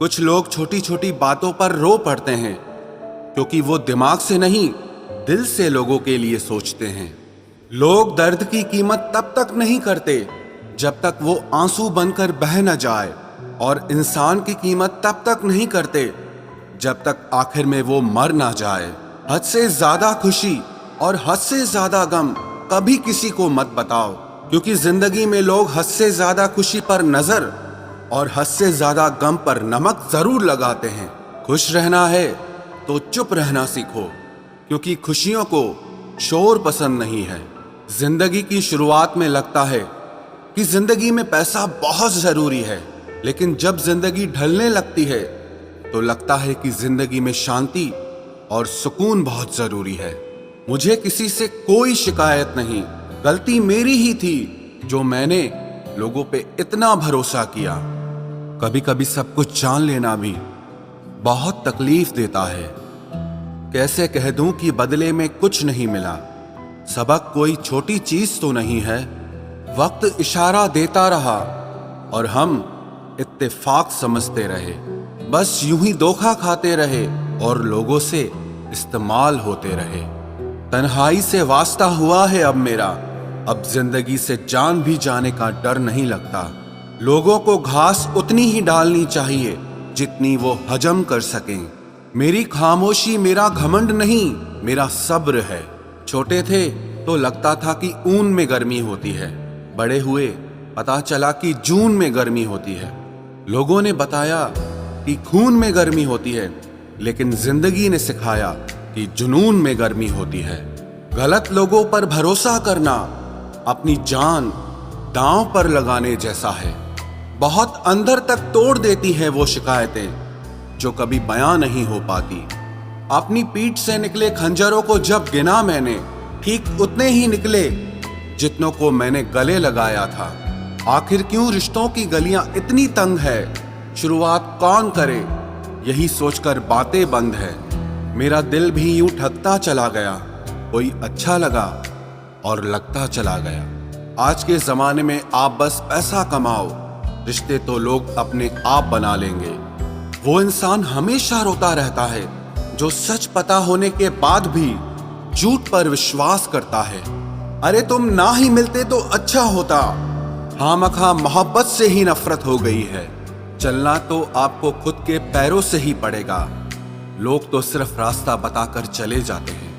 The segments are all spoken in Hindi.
कुछ लोग छोटी छोटी बातों पर रो पड़ते हैं क्योंकि वो दिमाग से नहीं, दिल से लोगों के लिए सोचते हैं। लोग दर्द की कीमत तब तक नहीं करते जब तक वो आंसू बनकर बह न जाए, और इंसान की कीमत तब तक नहीं करते जब तक आखिर में वो मर ना जाए। हद से ज्यादा खुशी और हद से ज्यादा गम कभी किसी को मत बताओ, क्योंकि जिंदगी में लोग हद से ज्यादा खुशी पर नजर और हद से ज्यादा गम पर नमक जरूर लगाते हैं। खुश रहना है तो चुप रहना सीखो, क्योंकि खुशियों को शोर पसंद नहीं है। जिंदगी की शुरुआत में लगता है कि जिंदगी में पैसा बहुत जरूरी है, लेकिन जब जिंदगी ढलने लगती है तो लगता है कि जिंदगी में शांति और सुकून बहुत जरूरी है। मुझे किसी से कोई शिकायत नहीं, गलती मेरी ही थी जो मैंने लोगों पे इतना भरोसा किया। कभी कभी सब कुछ जान लेना भी बहुत तकलीफ देता है। कैसे कह दूं कि बदले में कुछ नहीं मिला। सबक कोई छोटी चीज तो नहीं है। वक्त इशारा देता रहा और हम इत्तेफाक समझते रहे। बस यूं ही धोखा खाते रहे और लोगों से इस्तेमाल होते रहे। तन्हाई से वास्ता हुआ है अब मेरा, अब जिंदगी से जान भी जाने का डर नहीं लगता। लोगों को घास उतनी ही डालनी चाहिए जितनी वो हजम कर सकें। मेरी खामोशी मेरा घमंड नहीं, मेरा सब्र है। छोटे थे तो लगता था कि ऊन में गर्मी होती है, बड़े हुए पता चला कि जून में गर्मी होती है। लोगों ने बताया कि खून में गर्मी होती है, लेकिन जिंदगी ने सिखाया कि जुनून में गर्मी होती है। गलत लोगों पर भरोसा करना अपनी जान दांव पर लगाने जैसा है। बहुत अंदर तक तोड़ देती हैं वो शिकायतें जो कभी बयां नहीं हो पाती। अपनी पीठ से निकले खंजरों को जब गिना मैंने, ठीक उतने ही निकले जितनों को मैंने गले लगाया था। आखिर क्यों रिश्तों की गलियां इतनी तंग है, शुरुआत कौन करे, यही सोचकर बातें बंद है। मेरा दिल भी यूं ठगता चला गया, कोई अच्छा लगा और लगता चला गया। आज के जमाने में आप बस पैसा कमाओ, रिश्ते तो लोग अपने आप बना लेंगे। वो इंसान हमेशा रोता रहता है जो सच पता होने के बाद भी झूठ पर विश्वास करता है। अरे तुम ना ही मिलते तो अच्छा होता, खामखा मोहब्बत से ही नफरत हो गई है। चलना तो आपको खुद के पैरों से ही पड़ेगा, लोग तो सिर्फ रास्ता बताकर चले जाते हैं।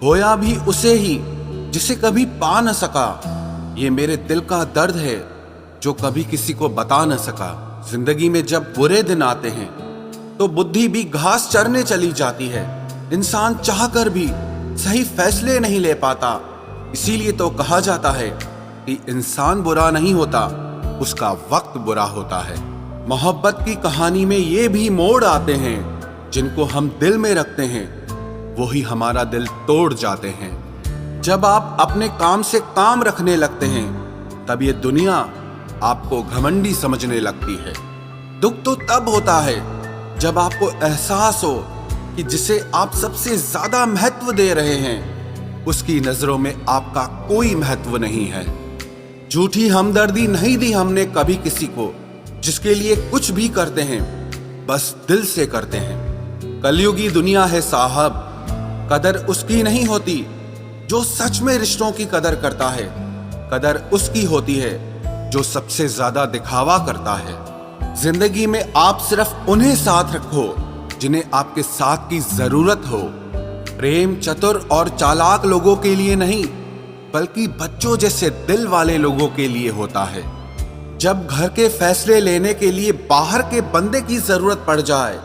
होया भी उसे ही जिसे कभी पा न सका। ये मेरे दिल का दर्द है जो कभी किसी को बता न सका। जिंदगी में जब बुरे दिन आते हैं तो बुद्धि भी घास चरने चली जाती है। इंसान चाहकर भी सही फैसले नहीं ले पाता। इसीलिए तो कहा जाता है कि इंसान बुरा नहीं होता, उसका वक्त बुरा होता है। मोहब्बत की कहानी में ये भी मोड़ आते हैं, जिनको हम दिल में रखते हैं वही हमारा दिल तोड़ जाते हैं। जब आप अपने काम से काम रखने लगते हैं तब ये दुनिया आपको घमंडी समझने लगती है। दुख तो तब होता है जब आपको एहसास हो कि जिसे आप सबसे ज्यादा महत्व दे रहे हैं उसकी नजरों में आपका कोई महत्व नहीं है। झूठी हमदर्दी नहीं दी हमने कभी किसी को, जिसके लिए कुछ भी करते हैं बस दिल से करते हैं। कलयुगी दुनिया है साहब, कदर उसकी नहीं होती जो सच में रिश्तों की कदर करता है। कदर उसकी होती है जो सबसे ज्यादा दिखावा करता है। जिंदगी में आप सिर्फ उन्हें साथ रखो जिन्हें आपके साथ की जरूरत हो। प्रेम चतुर और चालाक लोगों के लिए नहीं, बल्कि बच्चों जैसे दिल वाले लोगों के लिए होता है। जब घर के फैसले लेने के लिए बाहर के बंदे की जरूरत पड़ जाए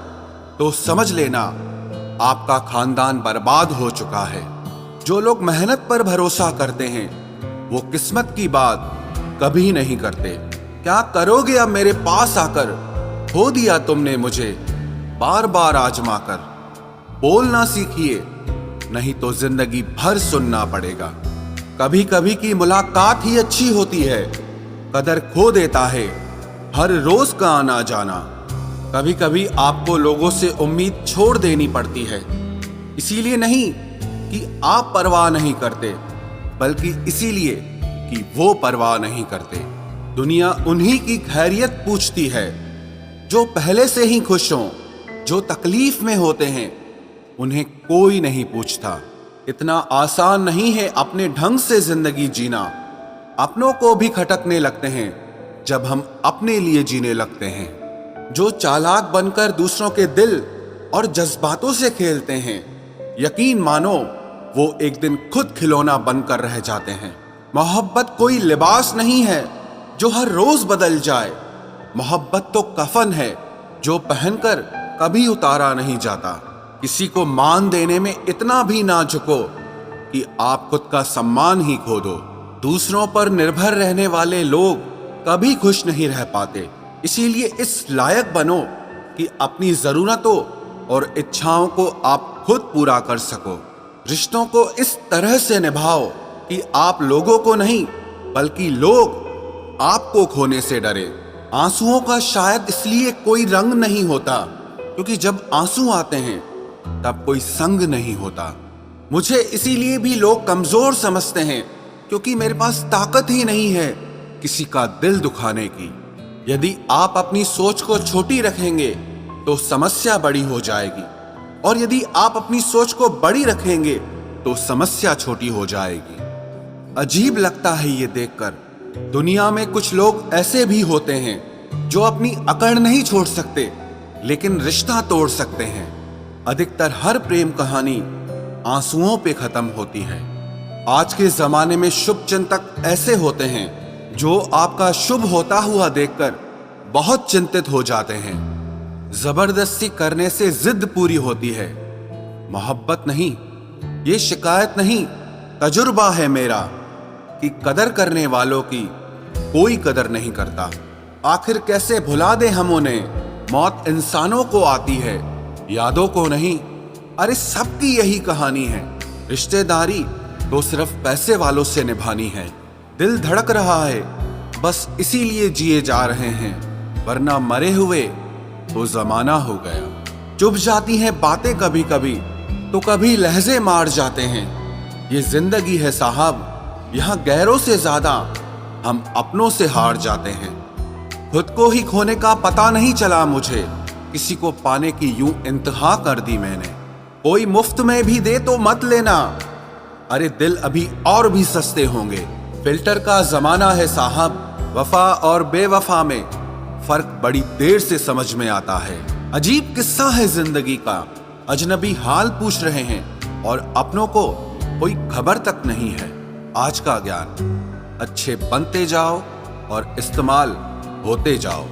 तो समझ लेना आपका खानदान बर्बाद हो चुका है। जो लोग मेहनत पर भरोसा करते हैं वो किस्मत की बात कभी नहीं करते। क्या करोगे अब मेरे पास आकर, खो दिया तुमने मुझे बार बार आजमा कर। बोलना सीखिए, नहीं तो जिंदगी भर सुनना पड़ेगा। कभी कभी की मुलाकात ही अच्छी होती है, कदर खो देता है हर रोज का आना जाना। कभी कभी आपको लोगों से उम्मीद छोड़ देनी पड़ती है, इसीलिए नहीं कि आप परवाह नहीं करते, बल्कि इसीलिए कि वो परवाह नहीं करते। दुनिया उन्हीं की खैरियत पूछती है जो पहले से ही खुश हों, जो तकलीफ में होते हैं, उन्हें कोई नहीं पूछता। इतना आसान नहीं है अपने ढंग से जिंदगी जीना। अपनों को भी खटकने लगते हैं जब हम अपने लिए जीने लगते हैं। जो चालाक बनकर दूसरों के दिल और जज्बातों से खेलते हैं, यकीन मानो वो एक दिन खुद खिलौना बनकर रह जाते हैं। मोहब्बत कोई लिबास नहीं है जो हर रोज बदल जाए। मोहब्बत तो कफन है जो पहनकर कभी उतारा नहीं जाता। किसी को मान देने में इतना भी ना झुको कि आप खुद का सम्मान ही खो दो। दूसरों पर निर्भर रहने वाले लोग कभी खुश नहीं रह पाते। इसीलिए इस लायक बनो कि अपनी जरूरतों और इच्छाओं को आप खुद पूरा कर सको। रिश्तों को इस तरह से निभाओ कि आप लोगों को नहीं बल्कि लोग आपको खोने से डरे। आंसुओं का शायद इसलिए कोई रंग नहीं होता क्योंकि जब आंसू आते हैं तब कोई संग नहीं होता। मुझे इसीलिए भी लोग कमजोर समझते हैं क्योंकि मेरे पास ताकत ही नहीं है किसी का दिल दुखाने की। यदि आप अपनी सोच को छोटी रखेंगे तो समस्या बड़ी हो जाएगी, और यदि आप अपनी सोच को बड़ी रखेंगे तो समस्या छोटी हो जाएगी। अजीब लगता है ये देखकर, दुनिया में कुछ लोग ऐसे भी होते हैं जो अपनी अकड़ नहीं छोड़ सकते लेकिन रिश्ता तोड़ सकते हैं। अधिकतर हर प्रेम कहानी आंसुओं पे खत्म होती है। आज के जमाने में शुभ चिंतक ऐसे होते हैं जो आपका शुभ होता हुआ देखकर बहुत चिंतित हो जाते हैं। जबरदस्ती करने से जिद पूरी होती है, मोहब्बत नहीं। ये शिकायत नहीं, तजुर्बा है मेरा कि कदर करने वालों की कोई कदर नहीं करता। आखिर कैसे भुला दे हम उन्हें, मौत इंसानों को आती है, यादों को नहीं। अरे सबकी यही कहानी है, रिश्तेदारी तो सिर्फ पैसे वालों से निभानी है। दिल धड़क रहा है बस इसीलिए जिए जा रहे हैं, वरना मरे हुए तो जमाना हो गया। चुभ जाती हैं बातें कभी कभी तो कभी लहजे मार जाते हैं। ये जिंदगी है साहब, यहाँ गैरों से ज्यादा हम अपनों से हार जाते हैं। खुद को ही खोने का पता नहीं चला मुझे, किसी को पाने की यूं इंतहा कर दी मैंने। कोई मुफ्त में भी दे तो मत लेना, अरे दिल अभी और भी सस्ते होंगे। फिल्टर का जमाना है साहब, वफा और बेवफा में फर्क बड़ी देर से समझ में आता है। अजीब किस्सा है जिंदगी का, अजनबी हाल पूछ रहे हैं और अपनों को कोई खबर तक नहीं है। आज का ज्ञान अच्छे बनते जाओ और इस्तेमाल होते जाओ।